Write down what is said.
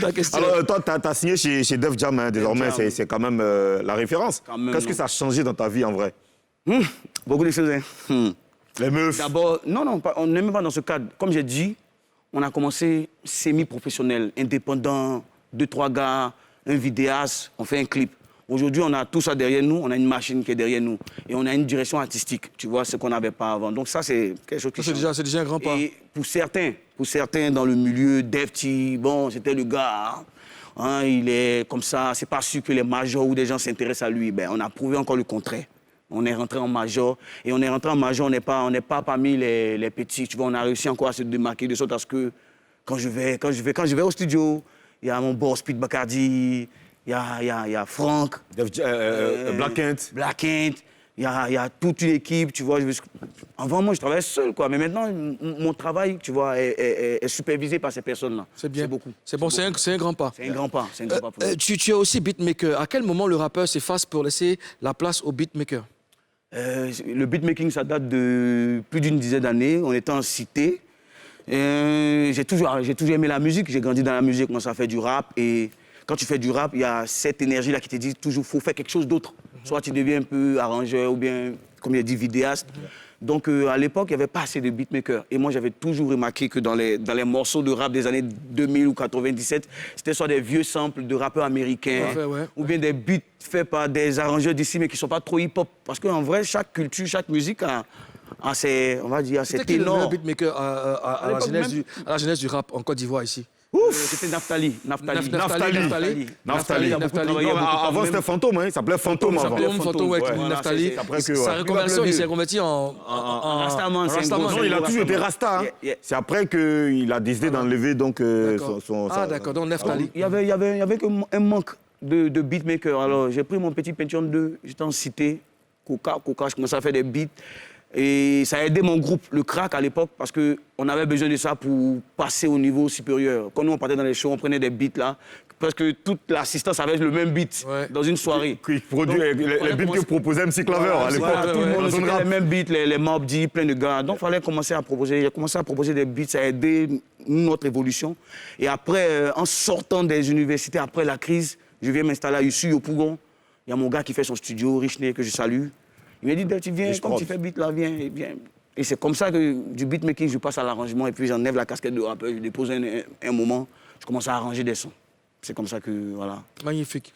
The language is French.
Ta question. Alors, toi, tu as signé chez Def Jam, hein, désormais, c'est quand même la référence. Qu'est-ce que ça a changé dans ta vie, en vrai? Beaucoup de choses. Hein. Les meufs. D'abord, non, on n'est même pas dans ce cadre. Comme j'ai dit, on a commencé semi-professionnel, indépendant, 2-3 gars, un vidéaste, on fait un clip. Aujourd'hui, on a tout ça derrière nous, on a une machine qui est derrière nous. Et on a une direction artistique, tu vois, ce qu'on n'avait pas avant. Donc ça, c'est quelque chose qui change. C'est déjà un grand pas. Et pour certains dans le milieu, Defty, bon, c'était le gars, hein, il est comme ça, c'est pas sûr que les majors ou des gens s'intéressent à lui. Ben, on a prouvé encore le contraire. On est rentré en major, et on est rentré en major, on n'est pas parmi les petits, tu vois, on a réussi encore à se démarquer de sorte à ce que quand je vais au studio, il y a mon boss, Pete Bacardi, il y a Franck, Black Kent. Black Kent, il y a toute une équipe, tu vois. Avant, moi, je travaillais seul, quoi. Mais maintenant, mon travail, tu vois, est supervisé par ces personnes-là. C'est bien. C'est beaucoup. C'est bon, c'est un grand pas. C'est un grand pas. C'est un grand pas pour nous. Tu es aussi beatmaker. À quel moment le rappeur s'efface pour laisser la place au beatmaker? Le beatmaking, ça date de plus d'une dizaine d'années. On était en cité. J'ai toujours aimé la musique. J'ai grandi dans la musique, moi, ça fait du rap. Et quand tu fais du rap, il y a cette énergie-là qui te dit toujours, faut faire quelque chose d'autre. Soit tu deviens un peu arrangeur ou bien, comme il a dit, vidéaste. Donc, à l'époque, il n'y avait pas assez de beatmakers. Et moi, j'avais toujours remarqué que dans les morceaux de rap des années 2000 ou 97, c'était soit des vieux samples de rappeurs américains, ou bien des beats faits par des arrangeurs d'ici, mais qui ne sont pas trop hip-hop. Parce qu'en vrai, chaque culture, chaque musique a ses, on va dire, ses ténors. C'était qui le beatmaker à la jeunesse du rap en Côte d'Ivoire, ici? C'était Naftali. Avant, c'était Fantôme, hein. Il s'appelait Fantôme avant. Fantôme, avec Naftali. Sa reconversion, il s'est reconverti en Rastaman. Non, il a toujours été Rasta. C'est après qu'il a décidé d'enlever donc son... Ah, d'accord, donc Naftali. Il y avait un manque de beatmaker. Alors, j'ai pris mon petit Pentium 2, j'étais en cité, Coca, je commençais à faire des beats. Et ça a aidé mon groupe, le Crack, à l'époque, parce qu'on avait besoin de ça pour passer au niveau supérieur. Quand nous, on partait dans les shows, on prenait des beats là, parce que toute l'assistance avait le même beat dans une soirée. Les beats que proposait MC Claver à l'époque. Tout le monde c'était les mêmes beats, les Mob Deep, plein de gars. Donc, il fallait commencer à proposer. J'ai commencé à proposer des beats, ça a aidé notre évolution. Et après, en sortant des universités, après la crise, je viens m'installer à Ussu, au Pougon. Il y a mon gars qui fait son studio, Richney, que je salue. Il m'a dit, tu viens, comme tu fais beat là, viens. Et c'est comme ça que du beatmaking, je passe à l'arrangement et puis j'enlève la casquette de rappeur, je dépose un moment, je commence à arranger des sons. C'est comme ça que, voilà. Magnifique.